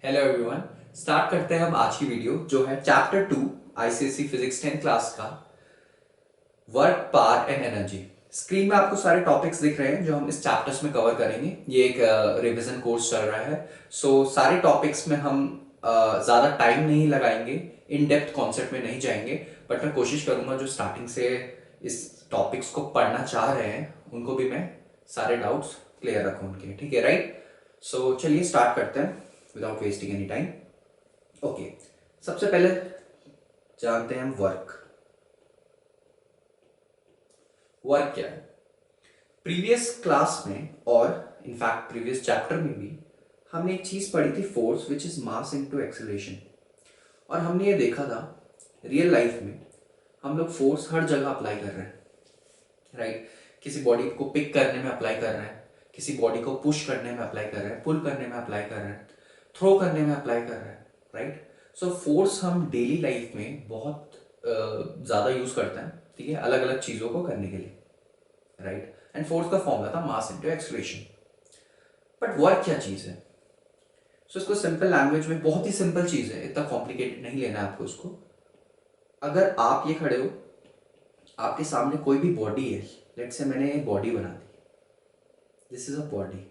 Hello everyone. Start करते हैं हम आज की वीडियो जो है चैप्टर 2 आईसीएसई फिजिक्स 10 क्लास का work power and energy. Screen में आपको सारे टॉपिक्स दिख रहे हैं जो हम इस चैप्टर्स में कवर करेंगे। ये एक रिवीजन कोर्स चल रहा है। सारे टॉपिक्स में हम ज़्यादा टाइम नहीं लगाएंगे, इन डेप्थ कॉन्सेप्ट में नहीं जाएंगे, बट मैं कोशिश करूंगा जो स्टार्टिंग से इस टॉपिक्स को पढ़ना चाह रहे हैं उनको भी मैं सारे डाउट्स क्लियर रखूँ उनके। ठीक है, राइट? चलिए स्टार्ट करते हैं without wasting any time. Okay, सबसे पहले जानते हैं हम वर्क। वर्क क्या है? प्रीवियस क्लास में और इनफैक्ट प्रीवियस चैप्टर में भी हमने एक चीज पढ़ी थी, force which is mass into acceleration. और हमने ये देखा था रियल लाइफ में हम लोग फोर्स हर जगह अप्लाई कर रहे हैं, राइट? किसी बॉडी को पिक करने में अप्लाई कर रहे हैं, किसी बॉडी को पुश करने में अप्लाई कर रहे हैं, पुल करने में अप्लाई कर रहे हैं, थ्रो करने में अप्लाई कर रहे हैं, राइट? फोर्स हम डेली लाइफ में बहुत ज़्यादा यूज़ करते हैं, ठीक है, अलग अलग चीज़ों को करने के लिए, राइट? एंड फोर्स का फॉर्मूला था mass into acceleration. But work क्या चीज़ है? इसको सिंपल लैंग्वेज में, बहुत ही सिंपल चीज़ है, इतना कॉम्प्लिकेटेड नहीं लेना है आपको इसको। अगर आप ये खड़े हो, आपके सामने कोई भी बॉडी है, लेट्स से मैंने बॉडी बना दी, this is a body,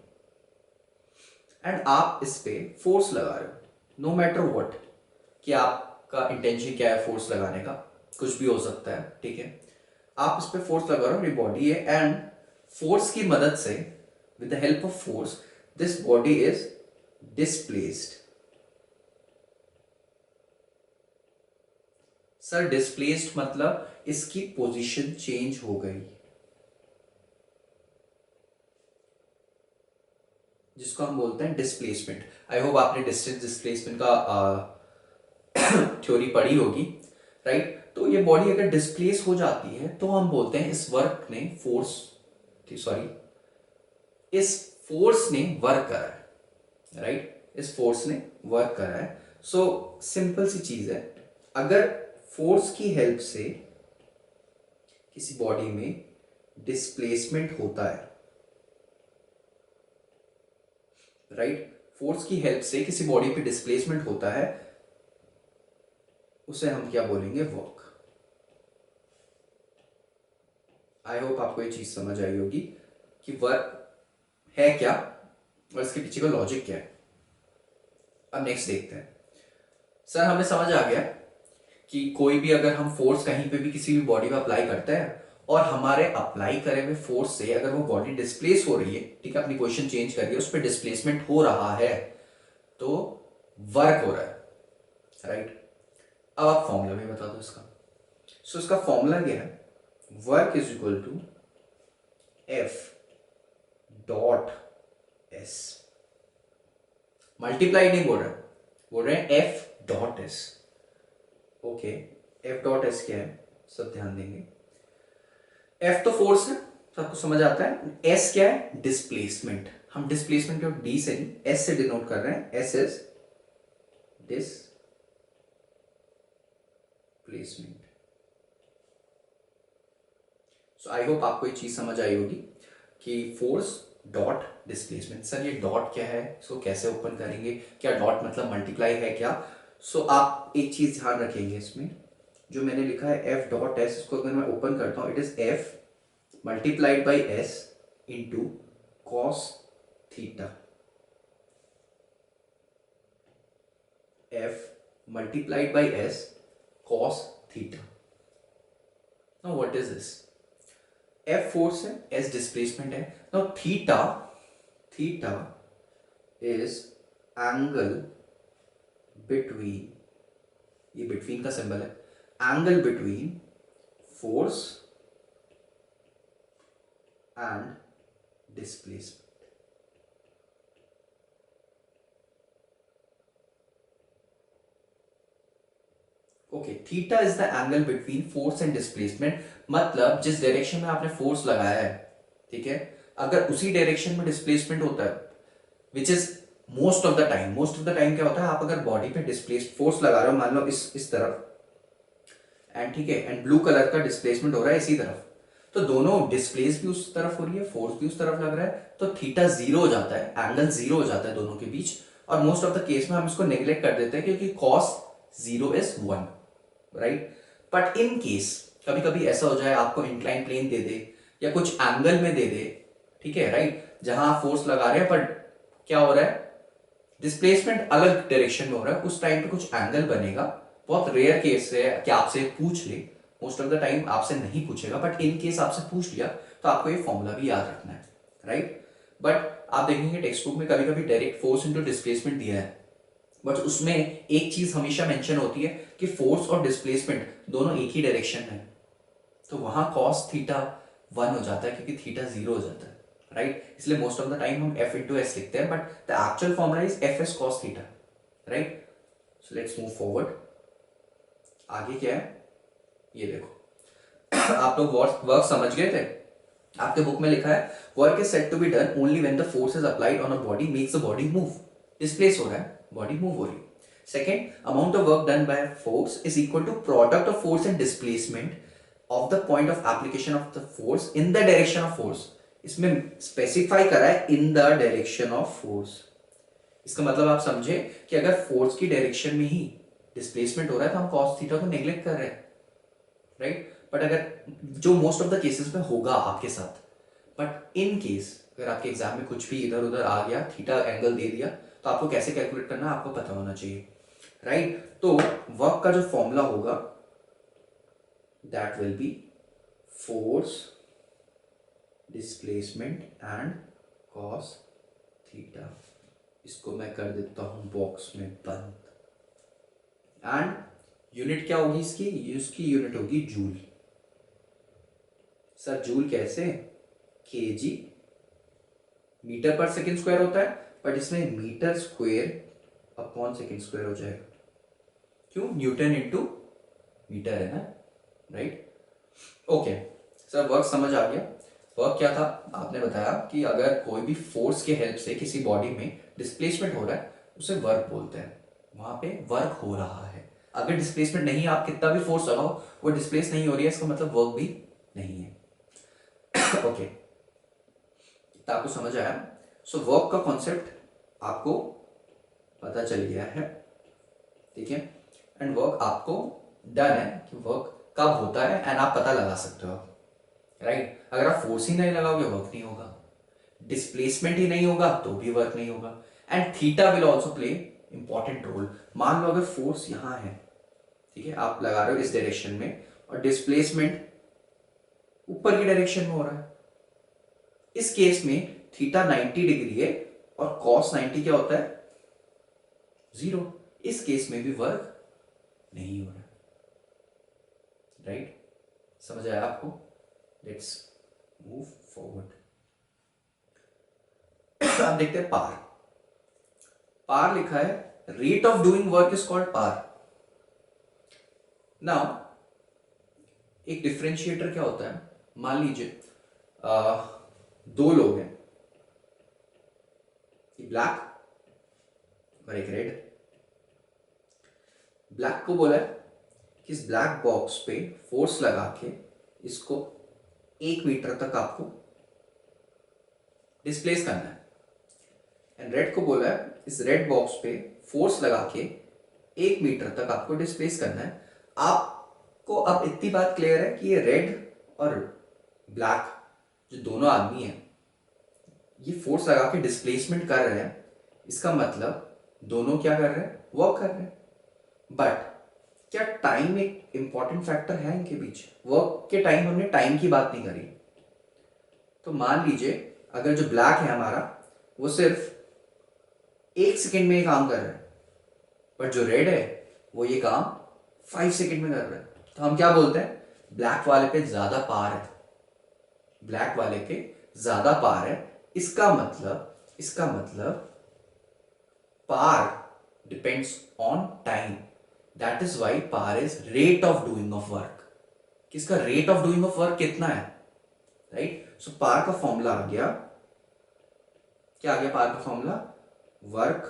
and आप इस पे फोर्स लगा रहे हो, नो मैटर व्हाट, कि आपका इंटेंशन क्या है फोर्स लगाने का, कुछ भी हो सकता है, ठीक है? आप इस पे फोर्स लगा रहे हो, ये बॉडी है, एंड फोर्स की मदद से, with the help of force, this body is displaced. Sir displaced मतलब इसकी पोजीशन चेंज हो गई, जिसको हम बोलते हैं डिस्प्लेसमेंट। आई होप आपने डिस्टेंस डिस्प्लेसमेंट का थ्योरी पढ़ी होगी, राइट? तो ये बॉडी अगर डिस्प्लेस हो जाती है तो हम बोलते हैं इस वर्क ने इस फोर्स ने वर्क करा है, राइट? इस फोर्स ने वर्क करा है। सिंपल सी चीज है, अगर फोर्स की हेल्प से किसी बॉडी में डिस्प्लेसमेंट होता है, राइट? फोर्स की हेल्प से किसी बॉडी पे डिस्प्लेसमेंट होता है, उसे हम क्या बोलेंगे? वर्क। आई होप आपको ये चीज समझ आई होगी कि वर्क है क्या और इसके पीछे का लॉजिक क्या है। अब नेक्स्ट देखते हैं। सर हमें समझ आ गया कि कोई भी अगर हम फोर्स कहीं पे भी किसी भी बॉडी पे अप्लाई करते हैं और हमारे अप्लाई करे हुए फोर्स से अगर वो बॉडी डिस्प्लेस हो रही है, ठीक है, अपनी पोजीशन चेंज कर रही है, उस पर डिस्प्लेसमेंट हो रहा है, तो वर्क हो रहा है, राइट? अब आप फॉर्मूला भी बता दो इसका। इसका फॉर्मूला क्या है? Work is equal to f dot s. Multiply नहीं बोल रहे हैं f dot s. Okay, f dot s क्या है, सब ध्यान देंगे। एफ तो फोर्स है, सबको समझ आता है। एस क्या है? डिस्प्लेसमेंट। हम डिस्प्लेसमेंट को डी से नहीं एस से डिनोट कर रहे हैं। S is displacement. I hope आपको ये चीज समझ आई होगी कि फोर्स डॉट डिस्प्लेसमेंट। सर ये डॉट क्या है, इसको कैसे ओपन करेंगे, क्या डॉट मतलब मल्टीप्लाई है क्या? आप एक चीज ध्यान रखेंगे इसमें, जो मैंने लिखा है एफ डॉट एस, इसको अगर मैं ओपन करता हूं, it is F multiplied by S into cos theta. F multiplied by S cos theta. Now what is this? F force है, एस डिस्प्लेसमेंट है। Now theta is angle between, ये between का symbol है, angle between force and displacement. Okay, theta is the angle between force and displacement. मतलब जिस direction में आपने force लगाया है, ठीक है, अगर उसी डायरेक्शन में डिस्प्लेसमेंट होता है, which is most of the time क्या होता है, आप अगर बॉडी पे डिस्प्लेस फोर्स लगा रहे हो, मान लो इस तरफ, एंड ठीक है, एंड ब्लू कलर का डिस्प्लेसमेंट हो रहा है इसी तरफ, तो दोनों डिस्प्लेस भी उस तरफ हो रही है, फोर्स भी उस तरफ लग रहा है, तो थीटा जीरो हो जाता है, एंगल जीरो हो जाता है दोनों के बीच, और मोस्ट ऑफ द केस में हम इसको नेग्लेक्ट कर देते हैं क्योंकि cos 0 is 1, right. But in case कभी कभी ऐसा हो जाए आपको इंक्लाइन प्लेन दे दे या कुछ एंगल में दे दे, ठीक है, राइट, जहां आप फोर्स लगा रहे हैं पर क्या हो रहा है, डिस्प्लेसमेंट अलग डायरेक्शन में हो रहा है, उस टाइम पे कुछ एंगल बनेगा। बहुत रेयर केस है कि आपसे पूछ ले, मोस्ट ऑफ द टाइम आपसे नहीं पूछेगा, बट इन केस आपसे पूछ लिया तो आपको ये फॉर्मूला भी याद रखना है, राइट। बट आप देखेंगे टेक्स्ट बुक में कभी कभी डायरेक्ट फोर्स इंटू डिस्प्लेसमेंट दिया है, बट उसमें एक चीज हमेशा मेंशन होती है कि फोर्स और डिस्प्लेसमेंट दोनों एक ही डायरेक्शन में, तो वहां कॉस थीटा 1 हो जाता है क्योंकि थीटा 0 हो जाता है, राइट। इसलिए मोस्ट ऑफ द टाइम हम एफ इंटू एस लिखते हैं, but the actual formula is F S cos theta, right. So let's move forward. आगे क्या है ये देखो। आप लोग वर्क समझ गए थे। आपके बुक में लिखा है work is said to be done only when the force is applied on a body makes the body move, displace हो रहा है, बॉडी मूव हो रही है। Second, amount of work done by force is equal to product of force and displacement of the point of application of the force in the direction of force. इसमें specify करा है in the direction of force. इसका मतलब आप समझे कि अगर force की डायरेक्शन में ही डिस्प्लेसमेंट हो रहा है तो हम कॉस थीटा को नेग्लेक्ट कर रहे हैं, राइट। बट अगर जो मोस्ट ऑफ द केसेस में होगा आपके साथ, बट इन केस अगर आपके एग्जाम में कुछ भी इधर उधर आ गया, थीटा एंगल दे दिया, तो आपको कैसे कैलकुलेट करना है आपको पता होना चाहिए, राइट। तो वर्क का जो फॉर्मूला होगा that will B force displacement and cos theta. इसको मैं कर देता हूं बॉक्स में बंद। एंड यूनिट क्या होगी इसकी यूनिट होगी जूल। सर जूल कैसे, केजी मीटर पर सेकेंड स्क्वायर होता है, बट इसमें metre square upon second square हो जाएगा। क्यों, न्यूटन इंटू मीटर है ना, राइट। ओके सर वर्क समझ आ गया। वर्क क्या था, आपने बताया कि अगर कोई भी फोर्स के हेल्प से किसी बॉडी में डिस्प्लेसमेंट हो रहा है उसे वर्क बोलते हैं, वहां पे वर्क हो रहा है। अगर डिस्प्लेसमेंट नहीं है, आप कितना भी फोर्स लगाओ वो डिस्प्लेस नहीं हो रही है, इसका मतलब वर्क भी नहीं है। ओके तो आपको समझ आया। सो वर्क का कॉन्सेप्ट आपको पता चल गया है, ठीक है। एंड वर्क आपको डन है कि वर्क कब होता है एंड आप पता लगा सकते हो, राइट। अगर आप फोर्स ही नहीं लगाओगे वर्क नहीं होगा, डिस्प्लेसमेंट ही नहीं होगा तो भी वर्क नहीं होगा। And theta will also play important role. मान लो अगर फोर्स यहां है, ठीक है, आप लगा रहे हो इस डायरेक्शन में और डिस्प्लेसमेंट ऊपर की डायरेक्शन में हो रहा है, इस केस में थीटा 90 डिग्री है और कॉस 90 क्या होता है 0। इस केस में भी वर्क नहीं हो रहा, राइट। समझ आया आपको। Let's move forward. आप देखते हैं पार। पार लिखा है rate of doing work is called power. Now एक डिफरेंशिएटर क्या होता है, मान लीजिए दो लोग हैं, ब्लैक और एक रेड। ब्लैक को बोला है कि इस ब्लैक बॉक्स पे फोर्स लगा के इसको 1 मीटर तक आपको डिस्प्लेस करना है। एंड रेड को बोला है इस रेड बॉक्स पे फोर्स लगा के 1 मीटर तक आपको डिस्प्लेस करना है। आपको अब इतनी बात क्लियर है कि ये रेड और ब्लैक जो दोनों आदमी हैं ये फोर्स लगा के डिस्प्लेसमेंट कर रहे हैं, इसका मतलब दोनों क्या कर रहे हैं, वर्क कर रहे हैं। बट क्या टाइम एक इंपॉर्टेंट फैक्टर है इनके बीच? वर्क के टाइम हमने टाइम की बात नहीं करी। तो मान लीजिए अगर जो ब्लैक है हमारा वो सिर्फ 1 सेकेंड में ये काम कर रहा है, बट जो रेड है वो ये काम 5 सेकेंड में कर रहा है, तो हम क्या बोलते हैं, ब्लैक वाले पे ज्यादा पावर है, ब्लैक वाले पे ज्यादा पावर है। इसका मतलब power depends on time, that is why power is rate of doing of work. किसका rate of doing of work कितना है, राइट। सो पावर का फॉर्मूला आ गया, क्या आ गया पावर का formula, work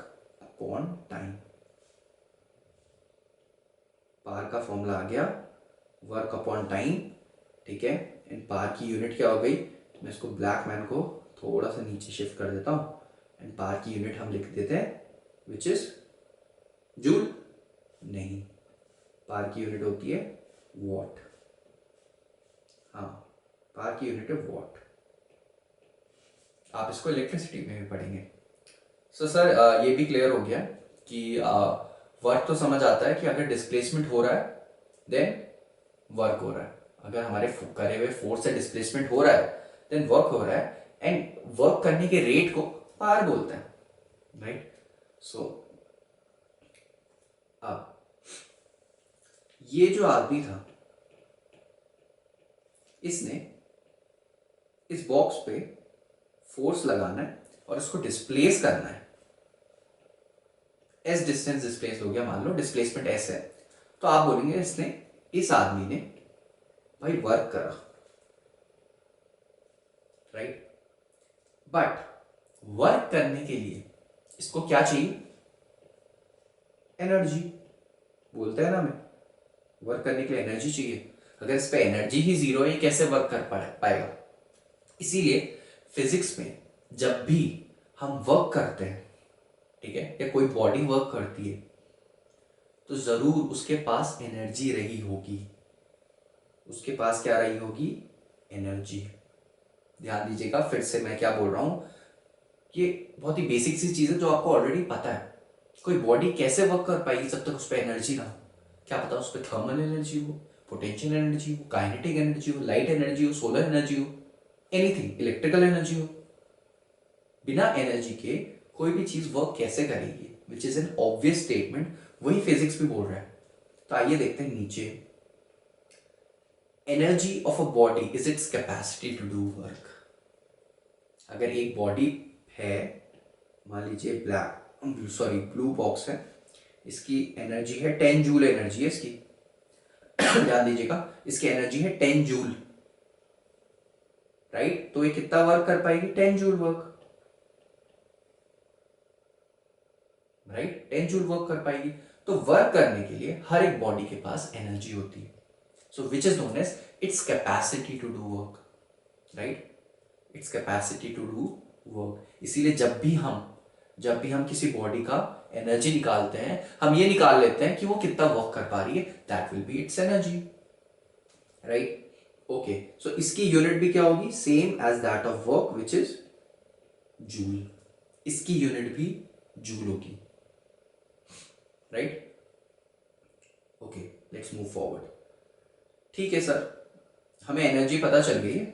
upon time. Power का फॉर्मूला आ गया वर्क अपॉन टाइम, ठीक है। एंड पावर की यूनिट क्या हो गई, मैं इसको ब्लैक मैन को थोड़ा सा नीचे शिफ्ट कर देता हूं एंड पावर की यूनिट हम लिख देते हैं विच इज जूल? नहीं, पावर की यूनिट होती है वॉट। हाँ, पावर की यूनिट है वॉट। आप इसको इलेक्ट्रिसिटी में भी पढ़ेंगे। सो सर ये भी क्लियर हो गया कि वर्क तो समझ आता है कि अगर डिस्प्लेसमेंट हो रहा है देन वर्क हो रहा है। अगर हमारे करे हुए फोर्स से डिस्प्लेसमेंट हो रहा है देन वर्क हो रहा है, एंड वर्क करने के रेट को पावर बोलते हैं, राइट? सो अब ये जो आदमी था, इसने इस बॉक्स पे फोर्स लगाना है और इसको डिस्प्लेस करना है। एस डिस्टेंस डिस्प्लेस हो गया, मान लो डिस्प्लेसमेंट एस है, तो आप बोलेंगे इसने, इस आदमी ने भाई वर्क करा, राइट? बट वर्क करने के लिए इसको क्या चाहिए? एनर्जी। बोलते हैं ना हमें, वर्क करने के लिए एनर्जी चाहिए। अगर इस पे एनर्जी ही जीरो है, ये कैसे वर्क कर पाएगा? इसीलिए फिजिक्स में जब भी हम वर्क करते हैं, ठीक है, या कोई बॉडी वर्क करती है, तो जरूर उसके पास एनर्जी रही होगी। उसके पास क्या रही होगी? एनर्जी। ध्यान दीजिएगा, फिर से मैं क्या बोल रहा हूं, ये बहुत ही बेसिक सी चीज है जो आपको ऑलरेडी पता है। कोई बॉडी कैसे वर्क कर पाएगी जब तक उस पर एनर्जी ना हो? क्या पता उस पर थर्मल एनर्जी हो, पोटेंशियल एनर्जी हो, काइनेटिक एनर्जी हो, लाइट एनर्जी हो, सोलर एनर्जी हो, एनीथिंग, इलेक्ट्रिकल एनर्जी हो। बिना एनर्जी के कोई भी चीज वर्क कैसे करेगी? Which is an obvious statement, वही फिजिक्स भी बोल रहा है। तो आइए देखते हैं नीचे। Energy of a body is its capacity to do work. अगर एक बॉडी है, मान लीजिए ब्लू बॉक्स है, इसकी एनर्जी है 10 जूल, एनर्जी है इसकी। ध्यान दीजिएगा, इसकी एनर्जी है 10 जूल, राइट? तो ये कितना वर्क कर पाएगी? 10 joule work, right? 10 joule work कर पाएगी। तो वर्क करने के लिए हर एक बॉडी के पास एनर्जी होती है, so which is known as its capacity to do work, right? Its capacity to do work. इसीलिए जब भी हम किसी बॉडी का एनर्जी निकालते हैं, हम ये निकाल लेते हैं कि वो कितना वर्क कर पा रही है, that will be its energy, right? Okay, so इसकी यूनिट भी क्या होगी? Same as that of work, which is joule. इसकी यूनिट भी जूल होगी, right? Okay, let's move forward. ठीक है सर, हमें एनर्जी पता चल गई है।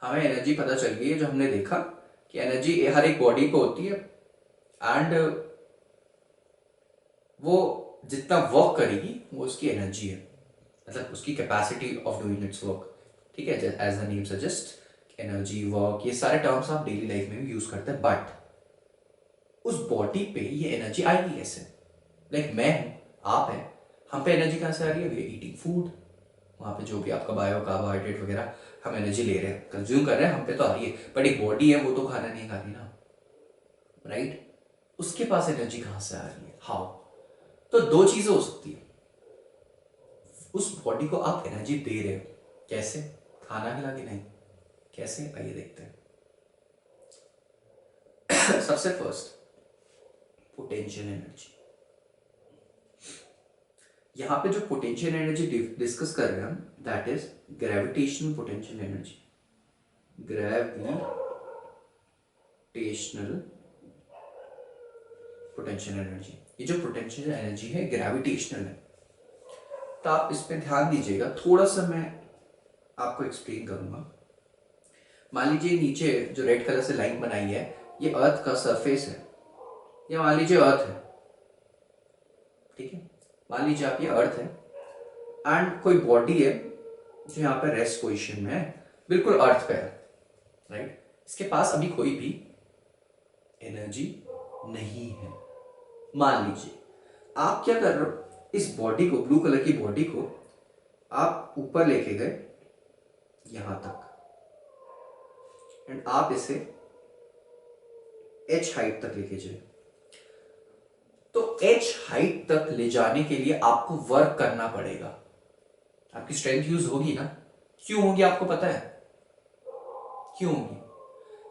हमें एनर्जी पता चल गई है, जो हमने देखा कि एनर्जी हर एक बॉडी को होती है, एंड वो जितना वर्क करेगी वो उसकी एनर्जी है, मतलब उसकी capacity of doing its work, ठीक है? As the name suggest, energy, work, ये सारे टर्म्स आप डेली लाइफ में भी यूज करते हैं। बट उस बॉडी पे ये एनर्जी आएगी कैसे? लाइक मैं हूं, आप हैं, हम पे एनर्जी कहां से आ रही है? वी आर ईटिंग फूड, वहां पे जो भी आपका बायो कार्बोहाइड्रेट वगैरह हम एनर्जी ले रहे हैं, कंज्यूम कर रहे हैं, हम पे तो आ रही है। बट एक बॉडी है, वो तो खाना नहीं खा रही ना, राइट? उसके पास एनर्जी कहां से आ रही है? हाउ? तो दो चीजें हो सकती है। उस बॉडी को आप एनर्जी दे रहे हो, कैसे? खाना खिला के नहीं, कैसे? आइए देखते हैं। सबसे फर्स्ट, पोटेंशियल एनर्जी। यहां पे जो पोटेंशियल एनर्जी डिस्कस कर रहे हैं हम, that is gravitational potential energy. Gravitational potential energy, ये जो पोटेंशियल एनर्जी है ग्रेविटेशनल है। तो आप इस पे ध्यान दीजिएगा, थोड़ा सा मैं आपको एक्सप्लेन करूंगा। मान लीजिए नीचे जो रेड कलर से लाइन बनाई है, ये अर्थ का सरफेस है, या मान लीजिए अर्थ है, ठीक है? मान लीजिए आप ये अर्थ है, एंड कोई बॉडी है जो यहाँ पे रेस्ट पोजीशन में है, बिल्कुल अर्थ पे है, राइट? इसके पास अभी कोई भी एनर्जी नहीं है। मान लीजिए आप क्या कर रहे हो, इस बॉडी को, ब्लू कलर की बॉडी को आप ऊपर लेके गए यहां तक, एंड आप इसे h हाइट तक लेके जाए। तो h हाइट तक ले जाने के लिए आपको वर्क करना पड़ेगा, आपकी स्ट्रेंथ यूज होगी ना? क्यों होगी आपको पता है? क्यों होगी?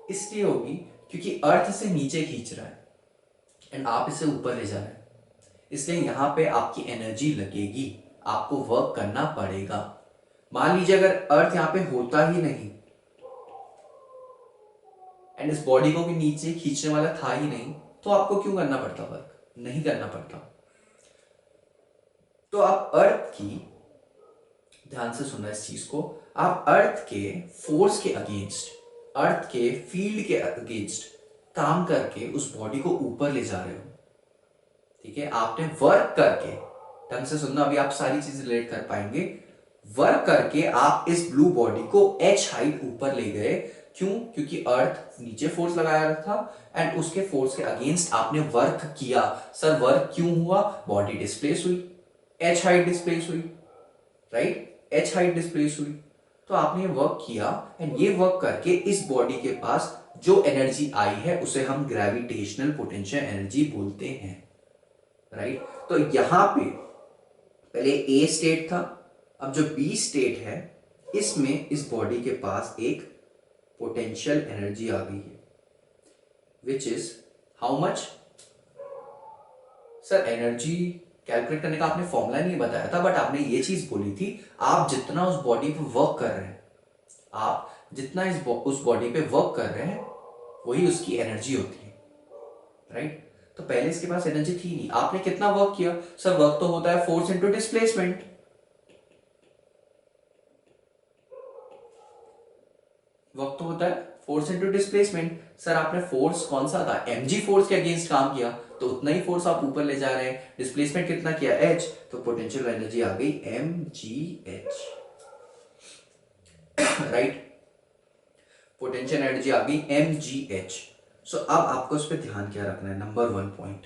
इसलिए होगी क्योंकि अर्थ इसे नीचे खींच रहा है एंड आप इसे ऊपर ले जा रहे हैं, इसलिए यहां पे आपकी एनर्जी लगेगी, आपको वर्क करना पड़ेगा। मान लीजिए अगर अर्थ यहां पे होता ही नहीं एंड इस बॉडी को भी नीचे खींचने वाला था ही नहीं, तो आपको क्यों करना पड़ता वर्क? नहीं करना पड़ता। तो आप अर्थ की, ध्यान से सुनना इस चीज को, आप अर्थ के फोर्स के अगेंस्ट, अर्थ के फील्ड के अगेंस्ट काम करके उस बॉडी को ऊपर ले जा रहे हो। ठीक है, आपने वर्क करके, ढंग से सुनना, अभी आप सारी चीजें रिलेट कर पाएंगे। वर्क करके आप इस ब्लू बॉडी को एच हाइट ऊपर ले गए। क्यों? क्योंकि अर्थ नीचे फोर्स लगाया था एंड उसके फोर्स के अगेंस्ट आपने वर्क किया। सर वर्क क्यों हुआ? बॉडी डिस्प्लेस हुई, एच हाइट डिस्प्लेस हुई, राइट, एच हाइट डिस्प्लेस हुई। तो आपने ये वर्क किया एंड ये वर्क करके इस बॉडी के पास जो एनर्जी आई है उसे हम ग्रेविटेशनल पोटेंशियल एनर्जी बोलते हैं, राइट। तो यहां पे पहले ए स्टेट था, अब जो बी स्टेट है इसमें इस बॉडी के पास एक पोटेंशियल एनर्जी आ गई है, which is how much? Sir energy calculate करने का आपने फॉर्मूला नहीं बताया था, बट आपने ये चीज बोली थी आप जितना उस बॉडी पे वर्क कर रहे हैं, आप जितना उस बॉडी पे वर्क कर रहे हैं वही उसकी एनर्जी होती है, राइट। तो पहले इसके पास एनर्जी थी नहीं, आपने कितना वर्क किया? सर वर्क तो होता है फोर्स इनटू डिस्प्लेसमेंट, वर्क तो होता है फोर्स इनटू डिस्प्लेसमेंट। सर आपने फोर्स कौन सा था? mg फोर्स के अगेंस्ट काम किया, तो उतना ही फोर्स आप ऊपर ले जा रहे हैं। डिस्प्लेसमेंट कितना किया? h, तो पोटेंशियल एनर्जी आ गई mgh, राइट, पोटेंशियल एनर्जी आ गई mgh। सो अब आपको उस पर ध्यान क्या रखना है? नंबर 1 पॉइंट,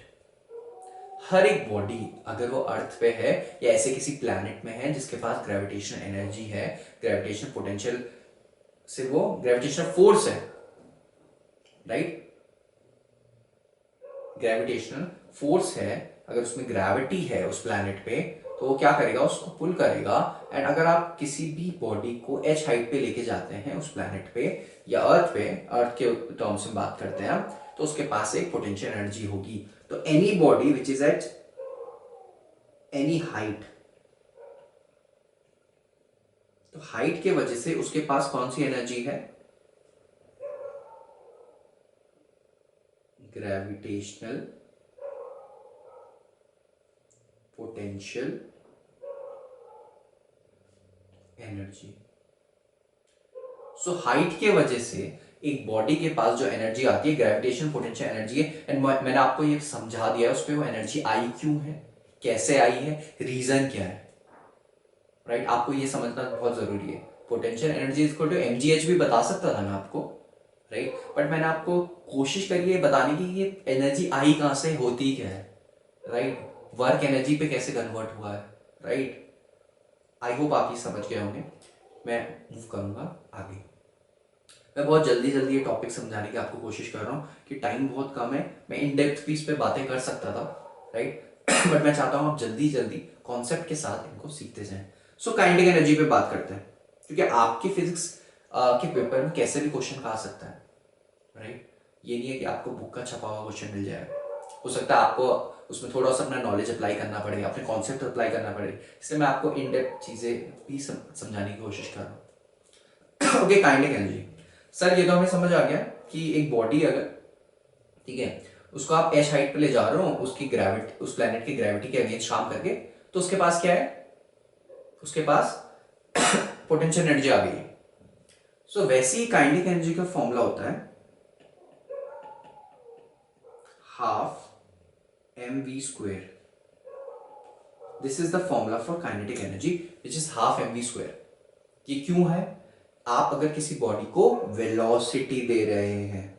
हर एक बॉडी अगर वो अर्थ पे है या ऐसे किसी प्लैनेट में है जिसके पास ग्रेविटेशनल एनर्जी है, ग्रेविटेशनल पोटेंशियल से वो ग्रेविटेशनल फोर्स है, राइट, ग्रेविटेशनल फोर्स है, अगर उसमें ग्रेविटी है उस प्लैनेट पे तो वो क्या करेगा? उसको पुल करेगा। एंड अगर आप किसी भी बॉडी को एच हाइट पे लेके जाते हैं उस प्लैनेट पे या अर्थ पे, अर्थ के टर्म्स में बात करते हैं हम, तो उसके पास एक पोटेंशियल एनर्जी होगी। तो any body which is at any height, तो हाइट के वजह से उसके पास कौन सी एनर्जी है? Gravitational potential energy. So height के वजह से एक बॉडी के पास जो एनर्जी आती है ग्रेविटेशनल पोटेंशियल एनर्जी है। एंड मैंने आपको ये समझा दिया है उस पर वो एनर्जी आई क्यों है, कैसे आई है, रीजन क्या है, राइट। आपको ये समझना बहुत जरूरी है। Potential energy equal to mgh भी बता सकता था मैं आपको, राइट, बट मैंने आपको कोशिश करी है बताने की ये एनर्जी आई कहां से, होती क्या है, राइट, वर्क एनर्जी पे कैसे कन्वर्ट हुआ है, राइट। आई होप आप ये समझ गए होंगे। मैं मूव करूंगा आगे। मैं बहुत जल्दी जल्दी ये टॉपिक समझाने की आपको कोशिश कर रहा हूँ कि टाइम बहुत कम है, मैं इन डेप्थ भी इस पे बातें कर सकता था, राइट, बट मैं चाहता हूँ आप जल्दी जल्दी कॉन्सेप्ट के साथ इनको सीखते जाएं। सो काइनेटिक एनर्जी पे बात करते हैं, क्योंकि आपकी फिजिक्स के पेपर में कैसे भी क्वेश्चन आ सकता है, राइट। ये नहीं है कि आपको बुक का छपा हुआ क्वेश्चन मिल जाएगा, हो सकता है आपको उसमें थोड़ा सा अपना नॉलेज अप्लाई करना पड़ेगा, अपने कॉन्सेप्ट अप्लाई करना पड़ेगा, इसलिए मैं आपको इन डेप्थ चीजें भी समझाने की कोशिश कर रहा हूँ। Okay, kinetic energy. सर ये तो हमें समझ आ गया कि एक बॉडी अगर, ठीक है, उसको आप एच हाइट पे ले जा रहे हो उसकी ग्रेविटी, उस प्लेनेट की ग्रेविटी के अगेंस्ट काम करके, तो उसके पास क्या है? उसके पास पोटेंशियल एनर्जी आ गई है। सो वैसे ही काइनेटिक एनर्जी का फॉर्मूला होता है half mv square. This is the formula for kinetic energy which is half mv square. ये क्यों है? आप अगर किसी बॉडी को वेलोसिटी दे रहे हैं,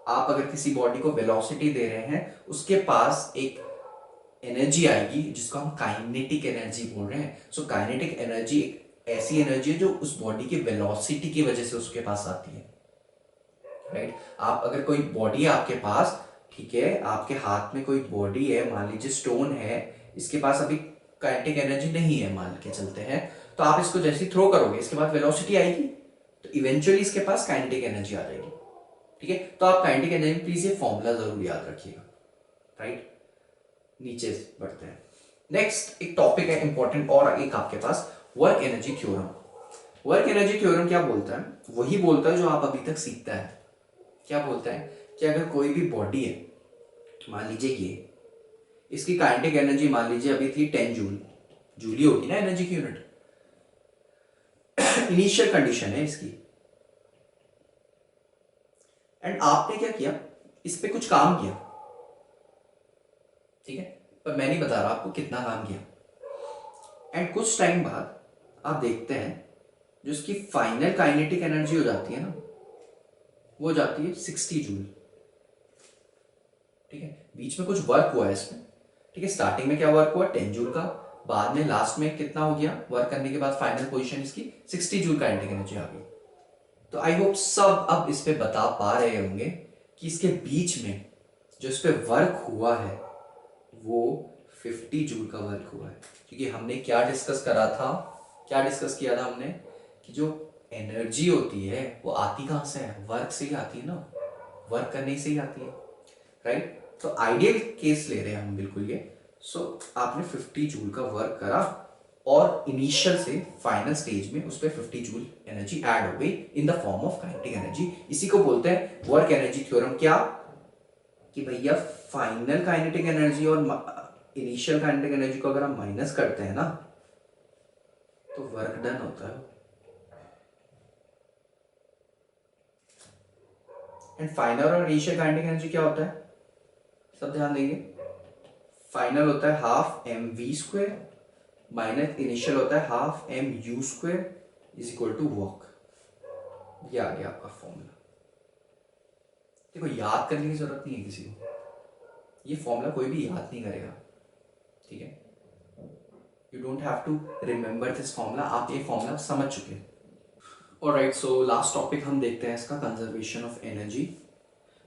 आप अगर किसी बॉडी को वेलोसिटी दे रहे हैं, उसके पास एक एनर्जी आएगी जिसको हम काइनेटिक एनर्जी बोल रहे हैं। सो काइनेटिक एनर्जी एक ऐसी एनर्जी है जो उस बॉडी की वेलोसिटी की वजह से उसके पास आती है, राइट। आप अगर कोई बॉडी है आपके पास, ठीक है, आपके हाथ में कोई बॉडी है, मान लीजिए स्टोन है, इसके पास अभी काइनेटिक एनर्जी नहीं है, मान के चलते हैं, तो आप इसको जैसे थ्रो करोगे इसके बाद वेलोसिटी आएगी, तो इवेंचुअली इसके पास काइनेटिक एनर्जी आ जाएगी, ठीक है, तो आप काइनेटिक एनर्जी प्लीज ये फॉर्मूला जरूर याद रखिएगा, राइट। नीचे बढ़ते हैं। नेक्स्ट एक टॉपिक है इंपॉर्टेंट और एक आपके पास, work energy theorem. Work energy theorem क्या बोलता है? वही बोलता है जो आप अभी तक सीखता है। क्या बोलता है कि अगर कोई भी बॉडी है, मान लीजिए ये, इसकी काइनेटिक एनर्जी मान लीजिए अभी थी 10 जूल, जूल ही होगी ना एनर्जी की यूनिट, इनिशियल कंडीशन है इसकी, एंड आपने क्या किया, इस पे कुछ काम किया, ठीक है, पर मैं नहीं बता रहा आपको कितना काम किया। एंड कुछ टाइम बाद आप देखते हैं जो इसकी फाइनल काइनेटिक एनर्जी हो जाती है ना, वो हो जाती है 60 जूल, ठीक है। बीच में कुछ वर्क हुआ है इसमें, ठीक है। स्टार्टिंग में क्या वर्क हुआ 10 जूल का, बाद में लास्ट में कितना हो गया वर्क करने के बाद, फाइनल पोजीशन इसकी 60 जूल काइनेटिक एनर्जी आ गई। तो आई होप सब अब इस पे बता पा रहे होंगे कि इसके बीच में जो इस पे वर्क हुआ है वो 50 जूल का वर्क हुआ है। क्योंकि हमने क्या डिस्कस करा था, क्या डिस्कस किया था हमने, कि जो एनर्जी होती है वो आती कहाँ से है, वर्क से ही आती है ना, वर्क करने से ही आती है, राइट। तो आइडियल केस ले रहे हैं हम बिल्कुल ये। सो आपने 50 जूल का वर्क करा और इनिशियल से फाइनल स्टेज में उस पर 50 जूल एनर्जी ऐड हो गई in the form of kinetic energy. इसी को बोलते हैं वर्क एनर्जी थ्योरम। क्या कि भैया फाइनल काइनेटिक एनर्जी और इनिशियल काइनेटिक एनर्जी को अगर हम माइनस करते हैं ना तो वर्क डन होता है। एंड फाइनल और इनिशियल काइनेटिक एनर्जी क्या होता है, सब ध्यान देंगे। फाइनल होता है half m v square minus initial होता है half m u square is equal to work. ये आ गया आपका फॉर्मूला। देखो याद करने की जरूरत नहीं है किसी को, ये फॉर्मूला कोई भी याद नहीं करेगा, ठीक है। You don't have to remember this formula, आप ये फॉर्मूला समझ चुके हैं। ऑलराइट, सो लास्ट टॉपिक हम देखते हैं इसका, कंजर्वेशन ऑफ एनर्जी।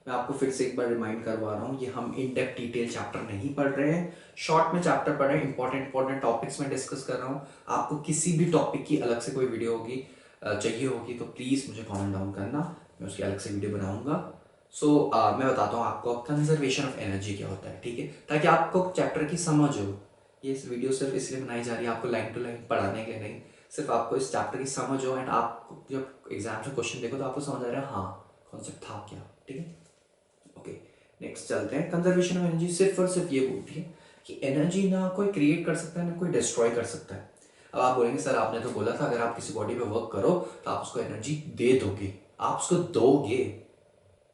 मैं आपको फिर से एक बार रिमाइंड करवा रहा हूँ, ये हम इन डेप्थ डिटेल चैप्टर नहीं पढ़ रहे हैं, शॉर्ट में चैप्टर पढ़ रहे हैं, इंपॉर्टेंट टॉपिक्स में डिस्कस कर रहा हूँ। आपको किसी भी टॉपिक की अलग से कोई वीडियो होगी चाहिए होगी तो प्लीज़ मुझे कमेंट डाउन करना, मैं उसकी अलग से वीडियो बनाऊंगा। सो मैं बताता हूँ आपको कंजर्वेशन ऑफ एनर्जी क्या होता है, ठीक है, ताकि आपको चैप्टर की समझ हो। ये वीडियो सिर्फ इसलिए बनाई जा रही है आपको लाइन टू लाइन पढ़ाने के लिए नहीं, सिर्फ आपको इस चैप्टर की समझ हो, एंड आप जब एग्जाम से क्वेश्चन देखो तो आपको समझ आ रहा है हाँ कॉन्सेप्ट था क्या, ठीक है। ओके, नेक्स्ट चलते हैं। कंजर्वेशन ऑफ एनर्जी सिर्फ और सिर्फ ये बोलती है कि एनर्जी ना कोई क्रिएट कर सकता है ना कोई डिस्ट्रॉय कर सकता है। अब आप बोलेंगे सर आपने तो बोला था अगर आप किसी बॉडी पे वर्क करो तो आप उसको एनर्जी दे दोगे, आप उसको दोगे,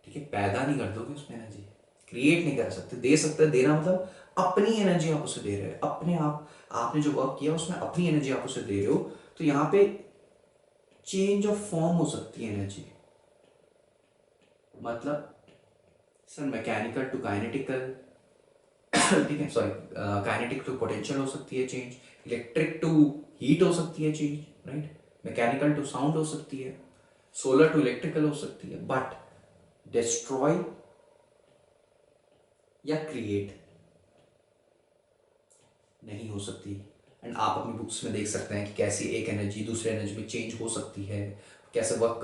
ठीक है, पैदा नहीं कर दोगे उसमें एनर्जी, क्रिएट नहीं कर सकते। दे सकते, देना मतलब अपनी एनर्जी आप उसे दे रहे हो, अपने आप आपने जो वर्क किया उसमें अपनी एनर्जी आप उसे दे रहे हो। तो यहाँ पे चेंज ऑफ फॉर्म हो सकती है एनर्जी, मतलब सर मैकेनिकल टू काइनेटिकल, ठीक है, सॉरी काइनेटिक टू पोटेंशियल हो सकती है चेंज, इलेक्ट्रिक टू हीट हो सकती है change, right, mechanical to sound हो सकती है, सोलर टू इलेक्ट्रिकल हो सकती है, बट डिस्ट्रॉय या क्रिएट नहीं हो सकती। एंड आप अपनी बुक्स में देख सकते हैं कि कैसी एक एनर्जी दूसरे एनर्जी में चेंज हो सकती है, कैसे वर्क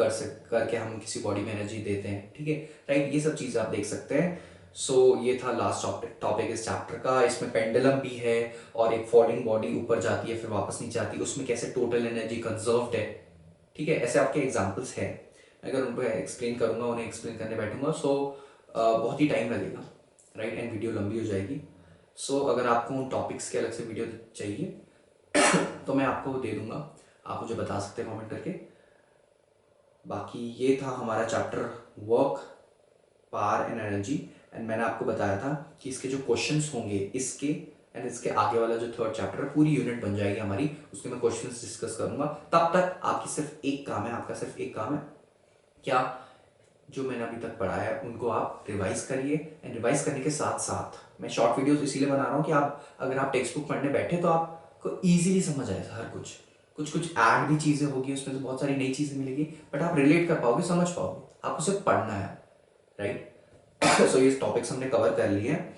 करके हम किसी बॉडी में एनर्जी देते हैं, ठीक है, राइट, ये सब चीज़ आप देख सकते हैं। सो ये था लास्ट टॉपिक इस चैप्टर का। इसमें पेंडुलम भी है और एक फॉलिंग बॉडी ऊपर जाती है फिर वापस नीचे आती है, उसमें कैसे टोटल एनर्जी कंजर्व्ड है, ठीक है, ऐसे आपके एग्जाम्पल्स हैं। अगर उनको एक्सप्लेन करूंगा, उन्हें एक्सप्लेन करने बैठूंगा सो बहुत ही टाइम लगेगा, राइट, एंड वीडियो लंबी हो जाएगी। सो अगर आपको उन टॉपिक्स के अलग से वीडियो चाहिए तो मैं आपको दे दूंगा, आप मुझे बता सकते हैं कमेंट करके। बाकी ये था हमारा chapter work, power and energy, and मैंने आपको बताया था कि इसके जो क्वेश्चंस होंगे इसके एंड इसके आगे वाला जो थर्ड चैप्टर है पूरी यूनिट बन जाएगी हमारी, उसके मैं क्वेश्चंस डिस्कस करूंगा। तब तक आपकी सिर्फ एक काम है, आपका सिर्फ एक काम है, क्या जो मैंने अभी तक पढ़ाया है उनको आप रिवाइज करिए, एंड रिवाइज करने के साथ साथ मैं शॉर्ट वीडियोस इसीलिए बना रहा हूँ कि आप अगर आप टेक्स्ट बुक पढ़ने बैठे तो आपको ईजिली समझ आए हर कुछ, कुछ ऐड भी चीज़ें होगी उसमें से, बहुत सारी नई चीज़ें मिलेगी, बट आप रिलेट कर पाओगे, समझ पाओगे, आपको सिर्फ पढ़ना है, राइट। सो ये टॉपिक्स हमने कवर कर लिए हैं,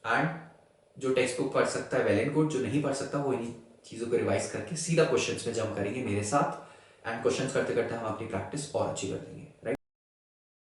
एंड जो टेक्स्ट बुक पढ़ सकता है वेल एंड गुड, जो नहीं पढ़ सकता वो इन्हीं चीज़ों को रिवाइज करके सीधा क्वेश्चंस में जंप करेंगे मेरे साथ, एंड क्वेश्चंस करते करते हम अपनी प्रैक्टिस और अच्छी कर देंगे।